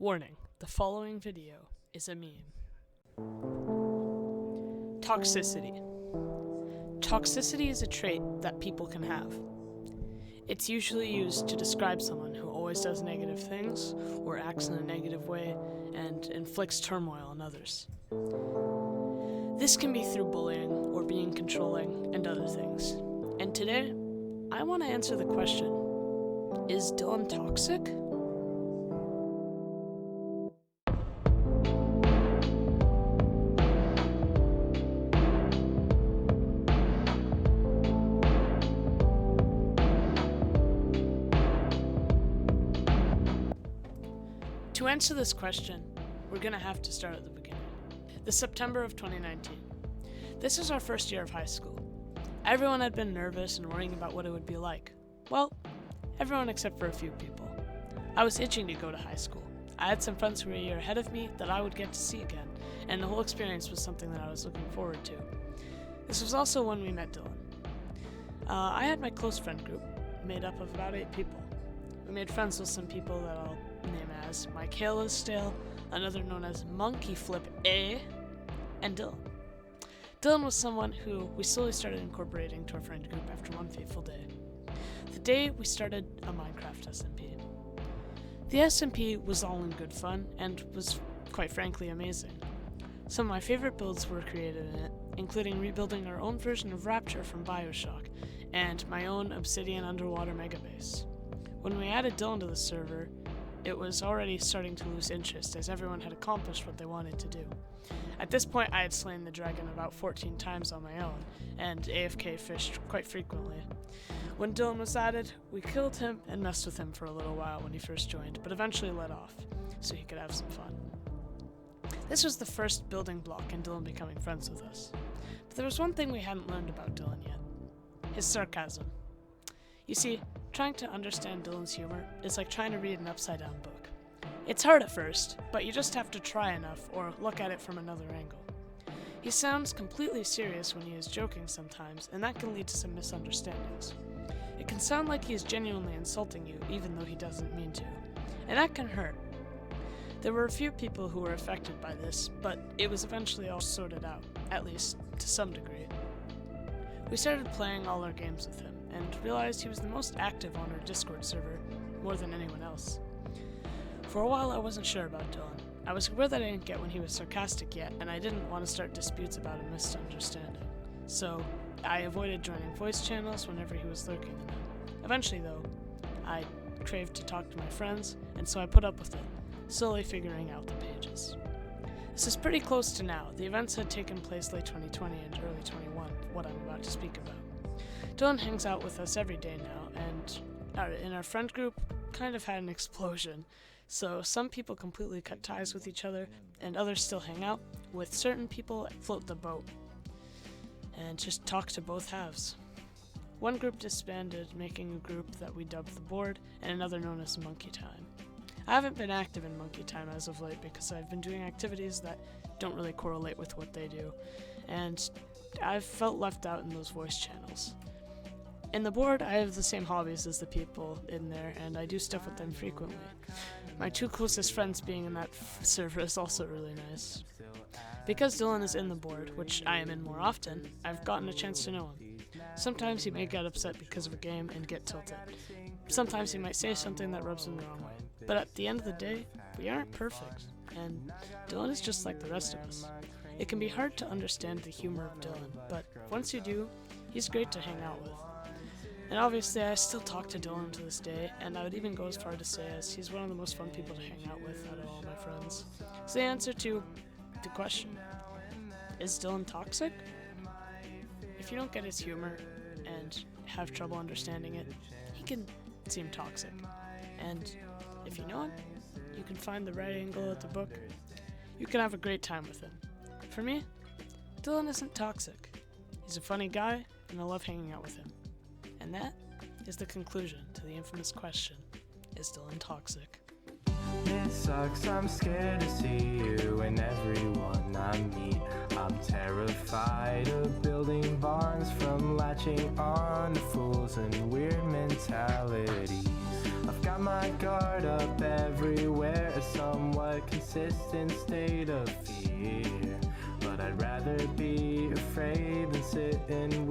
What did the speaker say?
Warning, the following video is a meme. Toxicity. Toxicity is a trait that people can have. It's usually used to describe someone who always does negative things, or acts in a negative way, and inflicts turmoil on others. This can be through bullying, or being controlling, and other things. And today, I want to answer the question, is Dylan toxic? To answer this question, we're going to have to start at the beginning. The September of 2019. This is our first year of high school. Everyone had been nervous and worrying about what it would be like. Well, everyone except for a few people. I was itching to go to high school. I had some friends who were a year ahead of me that I would get to see again, and the whole experience was something that I was looking forward to. This was also when we met Dylan. I had my close friend group, made up of about 8 people. We made friends with some people that I'll name as Michaela Stale, another known as Monkey Flip A, and Dylan. Dylan was someone who we slowly started incorporating to our friend group after one fateful day. The day we started a Minecraft SMP. The SMP was all in good fun and was, quite frankly, amazing. Some of my favorite builds were created in it, including rebuilding our own version of Rapture from Bioshock, and my own Obsidian underwater megabase. When we added Dylan to the server, it was already starting to lose interest as everyone had accomplished what they wanted to do. At this point, I had slain the dragon about 14 times on my own, and AFK fished quite frequently. When Dylan was added, we killed him and messed with him for a little while when he first joined, but eventually let off, so he could have some fun. This was the first building block in Dylan becoming friends with us. But there was one thing we hadn't learned about Dylan yet. His sarcasm. You see, trying to understand Dylan's humor is like trying to read an upside-down book. It's hard at first, but you just have to try enough or look at it from another angle. He sounds completely serious when he is joking sometimes, and that can lead to some misunderstandings. It can sound like he is genuinely insulting you, even though he doesn't mean to, and that can hurt. There were a few people who were affected by this, but it was eventually all sorted out, at least to some degree. We started playing all our games with him, and realized he was the most active on our Discord server, more than anyone else. For a while I wasn't sure about Dylan. I was aware that I didn't get when he was sarcastic yet, and I didn't want to start disputes about a misunderstanding. So, I avoided joining voice channels whenever he was lurking in them. Eventually though, I craved to talk to my friends, and so I put up with it, slowly figuring out the pages. This is pretty close to now. The events had taken place late 2020 and early 21, what I'm about to speak about. Dylan hangs out with us every day now, and in our friend group, kind of had an explosion. So some people completely cut ties with each other, and others still hang out, with certain people float the boat, and just talk to both halves. One group disbanded, making a group that we dubbed the Board, and another known as Monkey Time. I haven't been active in Monkey Time as of late because I've been doing activities that don't really correlate with what they do, and I've felt left out in those voice channels. In the Board, I have the same hobbies as the people in there, and I do stuff with them frequently. My 2 closest friends being in that server is also really nice. Because Dylan is in the Board, which I am in more often, I've gotten a chance to know him. Sometimes he may get upset because of a game and get tilted. Sometimes he might say something that rubs him the wrong way. But at the end of the day, we aren't perfect, and Dylan is just like the rest of us. It can be hard to understand the humor of Dylan, but once you do, he's great to hang out with. And obviously, I still talk to Dylan to this day, and I would even go as far to say as he's one of the most fun people to hang out with out of all my friends. So the answer to the question, is Dylan toxic? If you don't get his humor and have trouble understanding it, he can seem toxic. And if you know him, you can find the right angle at the book. You can have a great time with him. For me, Dylan isn't toxic. He's a funny guy, and I love hanging out with him. And that is the conclusion to the infamous question, is Dylan toxic? It sucks, I'm scared to see you and everyone I meet. I'm terrified of building bonds, from latching on to fools and weird mentalities. I've got my guard up everywhere as someone consistent state of fear. But I'd rather be afraid than sit and